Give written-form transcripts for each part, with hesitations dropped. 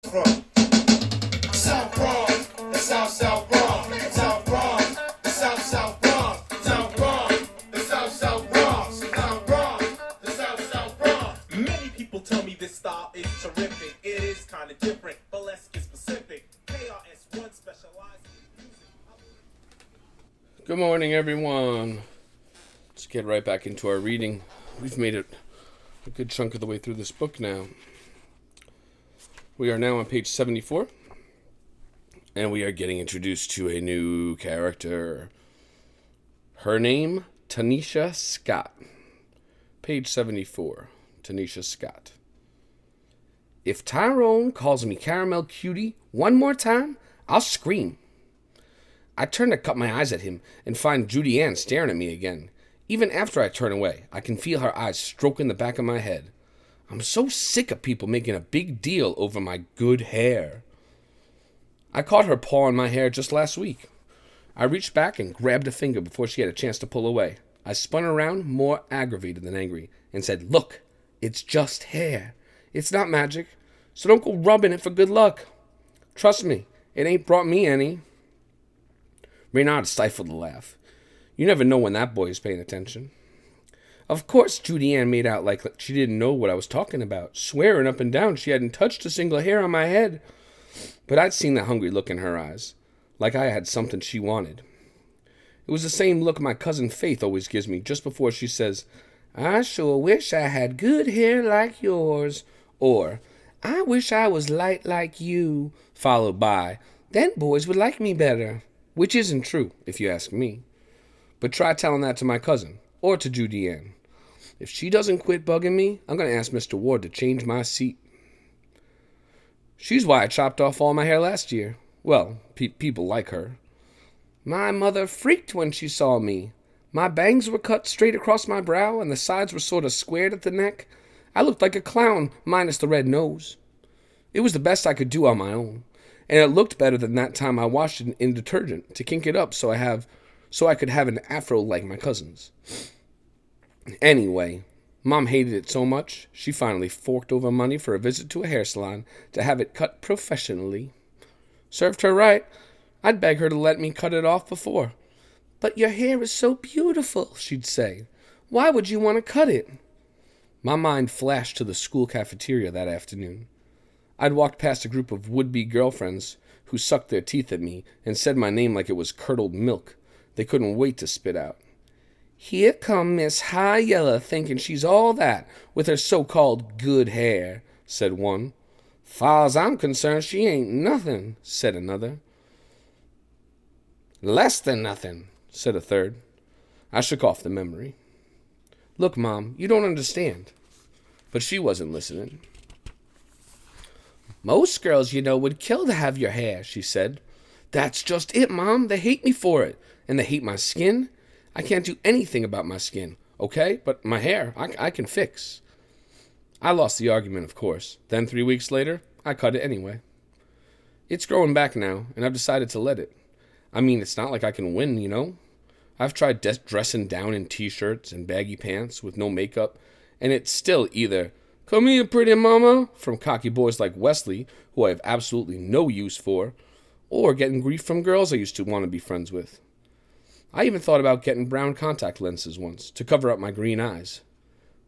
South Bronx, the South Bronx, South Bronx, the South Bronx, South Bronx, the South Bronx, South Bronx, the South Bronx. Many people tell me this style is terrific. It is kind of different, but let's get specific. KRS-One specializes in music. Good morning, everyone. Let's get right back into our reading. We've made it a good chunk of the way through this book now. We are now on page 74, and we are getting introduced to a new character. Her name, Tanisha Scott. Page 74, Tanisha Scott. If Tyrone calls me Caramel Cutie one more time, I'll scream. I turn to cut my eyes at him and find Judy Ann staring at me again. Even after I turn away, I can feel her eyes stroking the back of my head. I'm so sick of people making a big deal over my good hair. I caught her paw on my hair just last week. I reached back and grabbed a finger before she had a chance to pull away. I spun around, more aggravated than angry, and said, "Look, it's just hair. It's not magic, so don't go rubbing it for good luck. Trust me, it ain't brought me any." Reynard stifled a laugh. You never know when that boy is paying attention. Of course, Judy Ann made out like she didn't know what I was talking about, swearing up and down she hadn't touched a single hair on my head. But I'd seen the hungry look in her eyes, like I had something she wanted. It was the same look my cousin Faith always gives me just before she says, "I sure wish I had good hair like yours," or, "I wish I was light like you," followed by, "Then boys would like me better," which isn't true, if you ask me. But try telling that to my cousin, or to Judy Ann. If she doesn't quit bugging me, I'm going to ask Mr. Ward to change my seat. She's why I chopped off all my hair last year. Well, people like her. My mother freaked when she saw me. My bangs were cut straight across my brow, and the sides were sort of squared at the neck. I looked like a clown, minus the red nose. It was the best I could do on my own, and it looked better than that time I washed it in detergent to kink it up so I could have an afro like my cousins. Anyway, Mom hated it so much, she finally forked over money for a visit to a hair salon to have it cut professionally. Served her right. I'd beg her to let me cut it off before. "But your hair is so beautiful," she'd say. "Why would you want to cut it?" My mind flashed to the school cafeteria that afternoon. I'd walked past a group of would-be girlfriends who sucked their teeth at me and said my name like it was curdled milk. They couldn't wait to spit out. "Here come Miss High Yella thinking she's all that with her so-called good hair," said one. "Far as I'm concerned, she ain't nothing," said another. "Less than nothing," said a third. I shook off the memory. "Look, Mom, you don't understand." But she wasn't listening. "Most girls, you know, would kill to have your hair," she said. "That's just it, Mom. They hate me for it. And they hate my skin. I can't do anything about my skin, okay? But my hair, I can fix." I lost the argument, of course. Then 3 weeks later, I cut it anyway. It's growing back now, and I've decided to let it. I mean, it's not like I can win, you know? I've tried dressing down in t-shirts and baggy pants with no makeup, and it's still either, "Come here, pretty mama," from cocky boys like Wesley, who I have absolutely no use for, or getting grief from girls I used to want to be friends with. I even thought about getting brown contact lenses once to cover up my green eyes.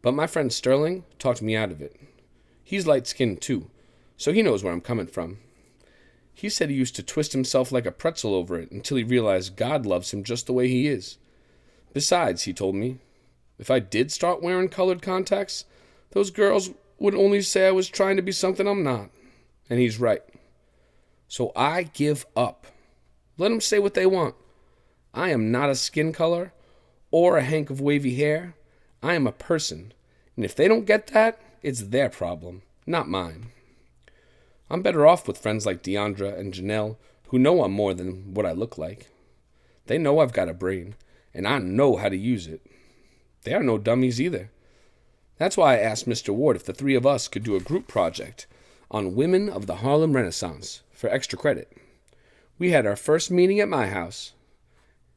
But my friend Sterling talked me out of it. He's light-skinned too, so he knows where I'm coming from. He said he used to twist himself like a pretzel over it until he realized God loves him just the way he is. Besides, he told me, if I did start wearing colored contacts, those girls would only say I was trying to be something I'm not. And he's right. So I give up. Let them say what they want. I am not a skin color or a hank of wavy hair. I am a person. And if they don't get that, it's their problem, not mine. I'm better off with friends like Deandra and Janelle, who know I'm more than what I look like. They know I've got a brain, and I know how to use it. They are no dummies either. That's why I asked Mr. Ward if the three of us could do a group project on women of the Harlem Renaissance for extra credit. We had our first meeting at my house.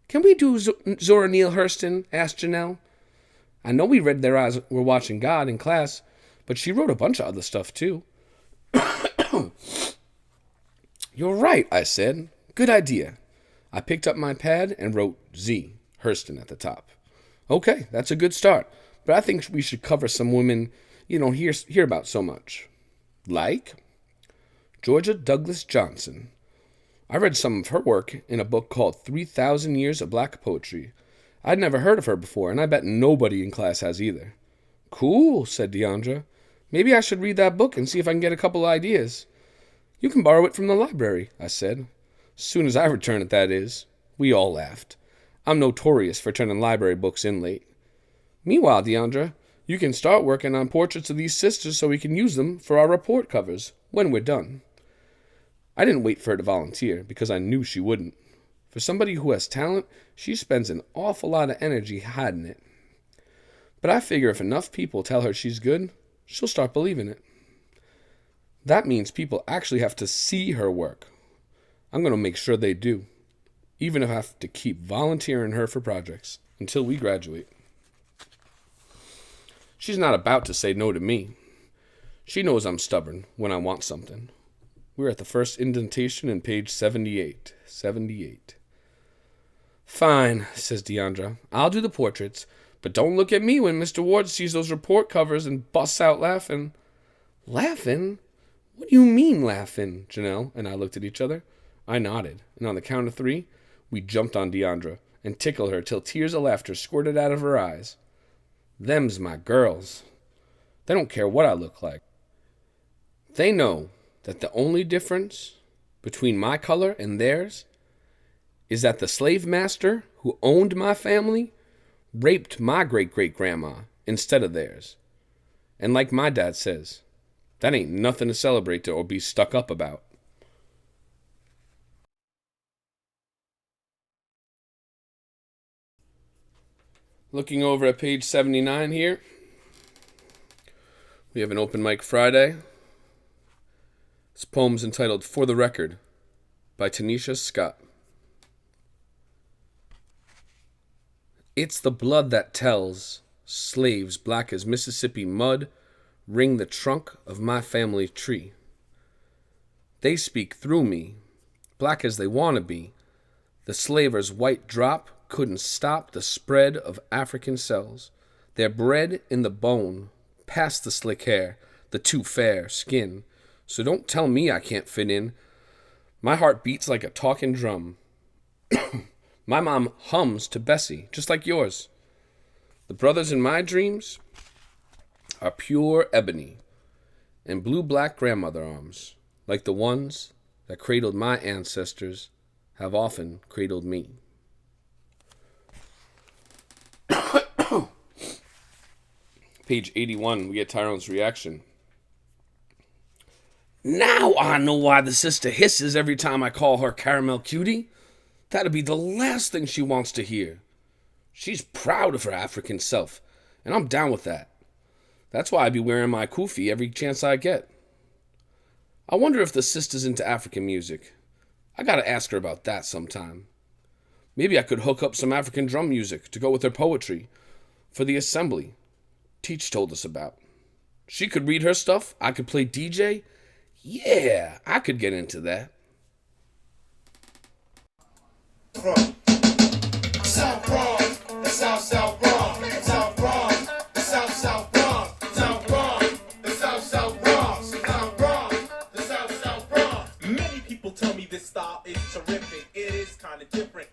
"Can we do Zora Neale Hurston?" asked Janelle. I know we read Their Eyes Were Watching God in class, but she wrote a bunch of other stuff too. You're right, I said. Good idea. I picked up my pad and wrote Z, Hurston, at the top. Okay, that's a good start, but I think we should cover some women you don't hear about so much. Like Georgia Douglas Johnson. I read some of her work in a book called 3,000 Years of Black Poetry. I'd never heard of her before, and I bet nobody in class has either. Cool, said Deandra. Maybe I should read that book and see if I can get a couple ideas. You can borrow it from the library, I said. As soon as I return it, that is. We all laughed. I'm notorious for turning library books in late. Meanwhile, Deandra, you can start working on portraits of these sisters so we can use them for our report covers when we're done. I didn't wait for her to volunteer because I knew she wouldn't. For somebody who has talent, she spends an awful lot of energy hiding it. But I figure if enough people tell her she's good, she'll start believing it. That means people actually have to see her work. I'm going to make sure they do, even if I have to keep volunteering her for projects until we graduate. She's not about to say no to me. She knows I'm stubborn when I want something. We're at the first indentation in page 78. 78. Fine, says Deandra. I'll do the portraits, but don't look at me when Mr. Ward sees those report covers and busts out laughing. Laughing? What do you mean laughing? Janelle and I looked at each other. I nodded, and on the count of 3, we jumped on Deandra and tickled her till tears of laughter squirted out of her eyes. Them's my girls. They don't care what I look like. They know that the only difference between my color and theirs is that the slave master who owned my family raped my great-great-grandma instead of theirs. And like my dad says, that ain't nothing to celebrate or be stuck up about. Looking over at page 79 here, we have an open mic Friday. This poem's entitled For the Record by Tanisha Scott. It's the blood that tells, slaves black as Mississippi mud ring the trunk of my family tree. They speak through me, black as they want to be. The slaver's white drop couldn't stop the spread of African cells. They're bred in the bone, past the slick hair, the too fair skin. So don't tell me I can't fit in. My heart beats like a talking drum. My mom hums to Bessie, just like yours. The brothers in my dreams are pure ebony and blue-black grandmother arms, like the ones that cradled my ancestors have often cradled me. Page 81, we get Tyrone's reaction. Now I know why the sister hisses every time I call her Caramel Cutie. That'd be the last thing she wants to hear. She's proud of her African self, and I'm down with that. That's why I be wearing my kufi every chance I get. I wonder if the sister's into African music. I gotta ask her about that sometime. Maybe I could hook up some African drum music to go with her poetry for the assembly Teach told us about. She could read her stuff. I could play DJ. Yeah, I could get into that. South Bronx, the South Bronx, South Bronx, the South Bronx, South Bronx, the South Bronx, South Bronx, the South Bronx. Many people tell me this style is terrific. It is kind of different.